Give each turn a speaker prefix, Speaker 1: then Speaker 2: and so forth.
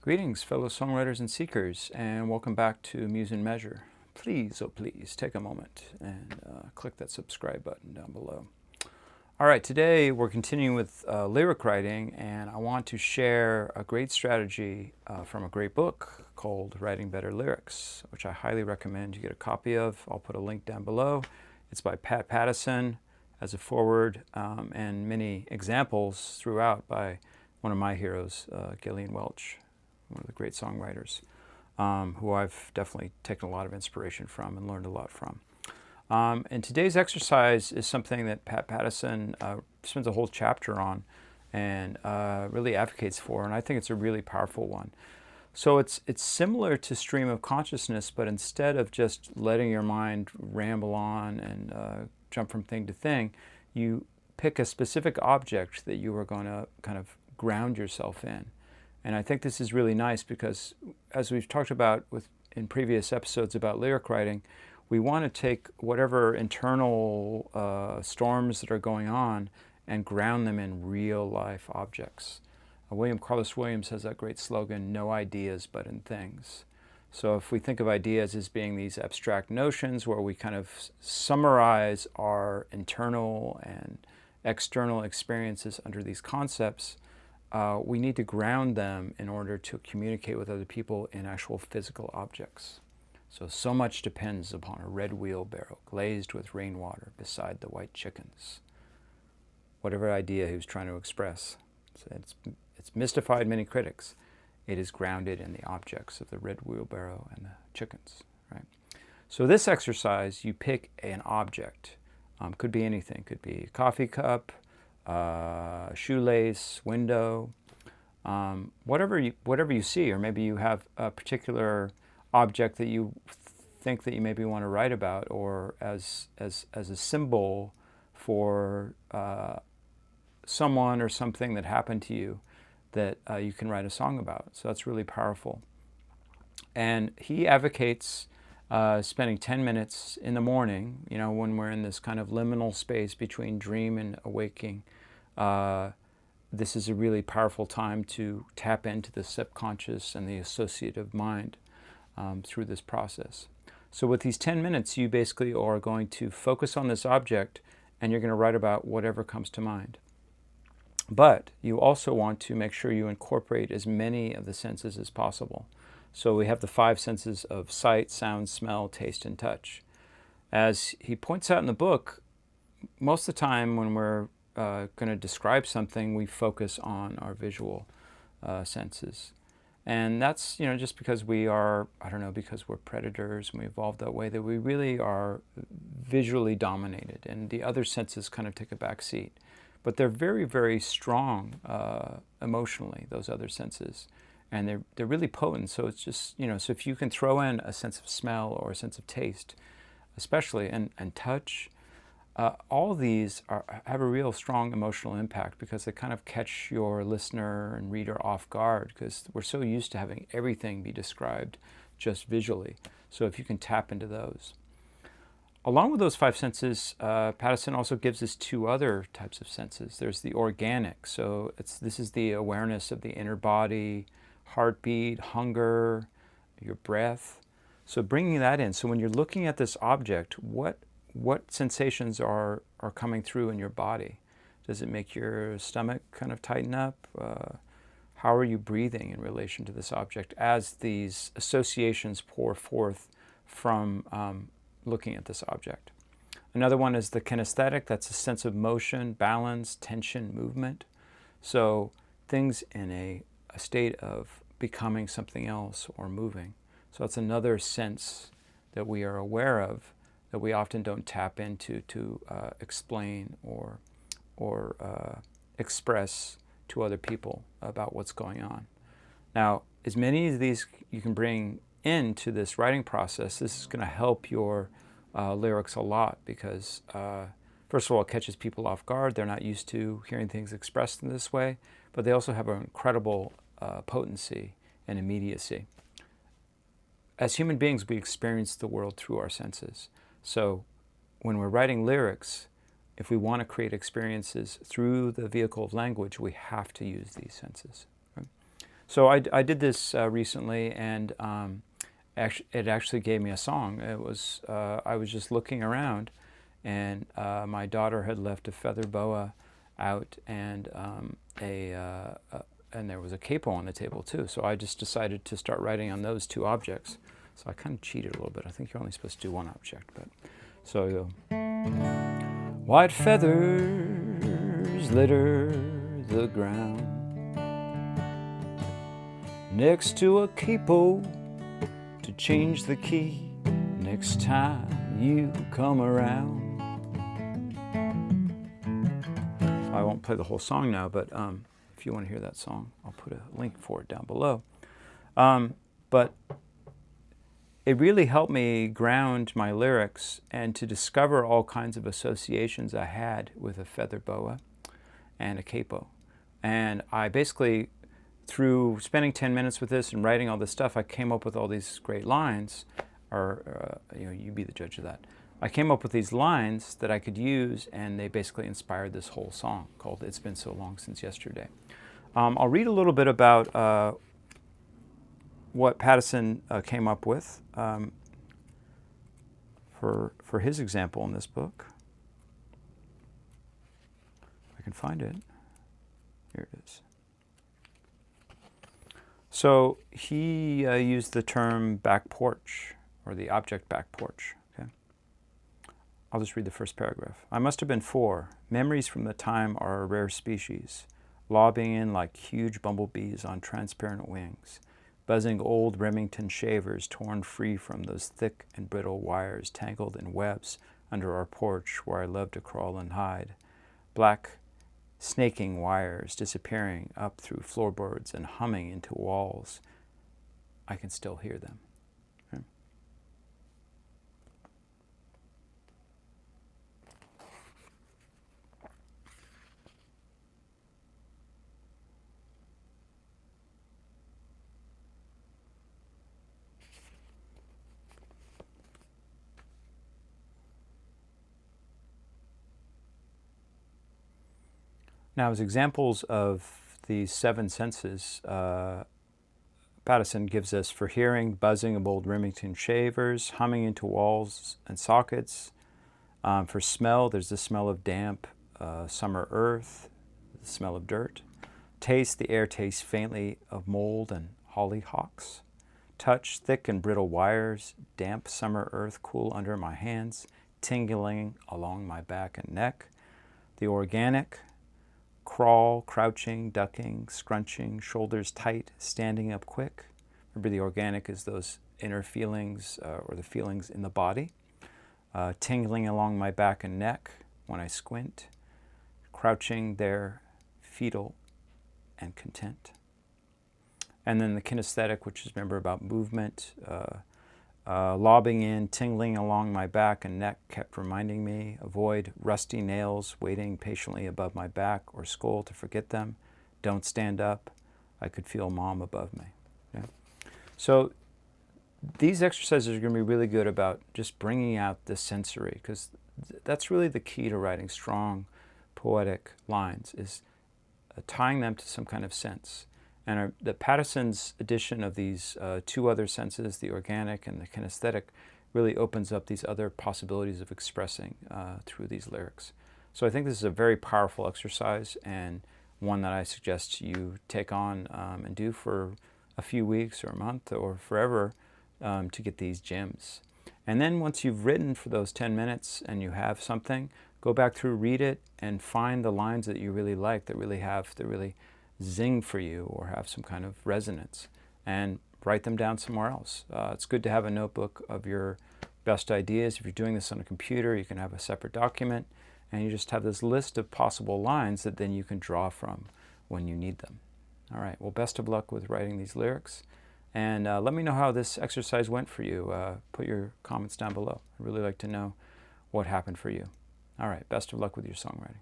Speaker 1: Greetings, fellow songwriters and seekers, and welcome back to Muse and Measure. Please, oh please, take a moment and click that subscribe button down below. All right, today we're continuing with lyric writing, and I want to share a great strategy from a great book called Writing Better Lyrics, which I highly recommend you get a copy of. I'll put a link down below. It's by Pat Pattison as a foreword, and many examples throughout by one of my heroes, Gillian Welch, one of the great songwriters, who I've definitely taken a lot of inspiration from and learned a lot from. And today's exercise is something that Pat Pattison spends a whole chapter on and really advocates for, and I think it's a really powerful one. So it's similar to stream of consciousness, but instead of just letting your mind ramble on and jump from thing to thing, you pick a specific object that you are going to kind of ground yourself in. And I think this is really nice because, as we've talked about in previous episodes about lyric writing, we want to take whatever internal storms that are going on and ground them in real life objects. Carlos Williams has that great slogan, "No ideas but in things." So if we think of ideas as being these abstract notions where we kind of summarize our internal and external experiences under these concepts, we need to ground them in order to communicate with other people in actual physical objects. So much depends upon a red wheelbarrow glazed with rainwater beside the white chickens. Whatever idea he was trying to express. So it's mystified many critics. It is grounded in the objects of the red wheelbarrow and the chickens, right? So this exercise, you pick an object. Could be anything. Could be a coffee cup, shoelace, window, whatever you see, or maybe you have a particular object that you think that you maybe want to write about, or as a symbol for someone or something that happened to you that you can write a song about. So that's really powerful. And he advocates spending 10 minutes in the morning, when we're in this kind of liminal space between dream and awaking. This is a really powerful time to tap into the subconscious and the associative mind through this process. So with these 10 minutes, you basically are going to focus on this object and you're going to write about whatever comes to mind. But you also want to make sure you incorporate as many of the senses as possible. So we have the 5 senses of sight, sound, smell, taste, and touch. As he points out in the book, most of the time when we're going to describe something, we focus on our visual senses. And that's, just because we are, because we're predators and we evolved that way, that we really are visually dominated. And the other senses kind of take a back seat. But they're very, very strong emotionally, those other senses. And they're really potent. So it's just, so if you can throw in a sense of smell or a sense of taste, especially, and touch, all these have a real strong emotional impact because they kind of catch your listener and reader off guard because we're so used to having everything be described just visually. So if you can tap into those. Along with those 5 senses, Pattison also gives us 2 other types of senses. There's the organic. So this is the awareness of the inner body, heartbeat, hunger, your breath. So bringing that in. So when you're looking at this object, what sensations are coming through in your body? Does it make your stomach kind of tighten up? How are you breathing in relation to this object as these associations pour forth from looking at this object? Another one is the kinesthetic. That's a sense of motion, balance, tension, movement. So things in a state of becoming something else or moving. So that's another sense that we are aware of that we often don't tap into to explain or express to other people about what's going on. Now, as many of these you can bring into this writing process, this is going to help your lyrics a lot because, first of all, it catches people off guard. They're not used to hearing things expressed in this way, but they also have an incredible potency and immediacy. As human beings, we experience the world through our senses. So when we're writing lyrics, if we want to create experiences through the vehicle of language, we have to use these senses. Right? So I did this recently, and it actually gave me a song. It was I was just looking around, and my daughter had left a feather boa out, and and there was a capo on the table too. So I just decided to start writing on those two objects. So I kind of cheated a little bit. I think you're only supposed to do one object, but so you go. White feathers litter the ground next to a capo to change the key next time you come around. I won't play the whole song now, but if you want to hear that song, I'll put a link for it down below. But it really helped me ground my lyrics and to discover all kinds of associations I had with a feather boa and a capo. And I basically, through spending 10 minutes with this and writing all this stuff, I came up with all these great lines, or you be the judge of that. I came up with these lines that I could use, and they basically inspired this whole song called It's Been So Long Since Yesterday. I'll read a little bit about what Pattison came up with for his example in this book. If I can find it. Here it is. So he used the term back porch, or the object back porch. Okay, I'll just read the first paragraph. I must have been 4. Memories from the time are a rare species, lobbying in like huge bumblebees on transparent wings, buzzing old Remington shavers torn free from those thick and brittle wires tangled in webs under our porch where I love to crawl and hide. Black snaking wires disappearing up through floorboards and humming into walls. I can still hear them. Okay. Now, as examples of these 7 senses, Pattison gives us for hearing, buzzing of old Remington shavers, humming into walls and sockets. For smell, there's the smell of damp summer earth, the smell of dirt. Taste, the air tastes faintly of mold and hollyhocks. Touch, thick and brittle wires, damp summer earth cool under my hands, tingling along my back and neck. The organic, crawl, crouching, ducking, scrunching, shoulders tight, standing up quick. Remember, the organic is those inner feelings or the feelings in the body. Tingling along my back and neck when I squint. Crouching there, fetal and content. And then the kinesthetic, which is, remember, about movement. Lobbing in, tingling along my back and neck kept reminding me, avoid rusty nails waiting patiently above my back or skull to forget them. Don't stand up. I could feel mom above me. Okay? So these exercises are going to be really good about just bringing out the sensory, because that's really the key to writing strong poetic lines, is tying them to some kind of sense. And the Pattison's addition of these 2 other senses, the organic and the kinesthetic, really opens up these other possibilities of expressing through these lyrics. So I think this is a very powerful exercise, and one that I suggest you take on and do for a few weeks or a month or forever to get these gems. And then once you've written for those 10 minutes and you have something, go back through, read it, and find the lines that you really like, that really zing for you or have some kind of resonance, and write them down somewhere else. It's good to have a notebook of your best ideas. If you're doing this on a computer, you can have a separate document, and you just have this list of possible lines that then you can draw from when you need them. All right, well, best of luck with writing these lyrics, and let me know how this exercise went for you. Put your comments down below. I'd really like to know what happened for you. All right, best of luck with your songwriting.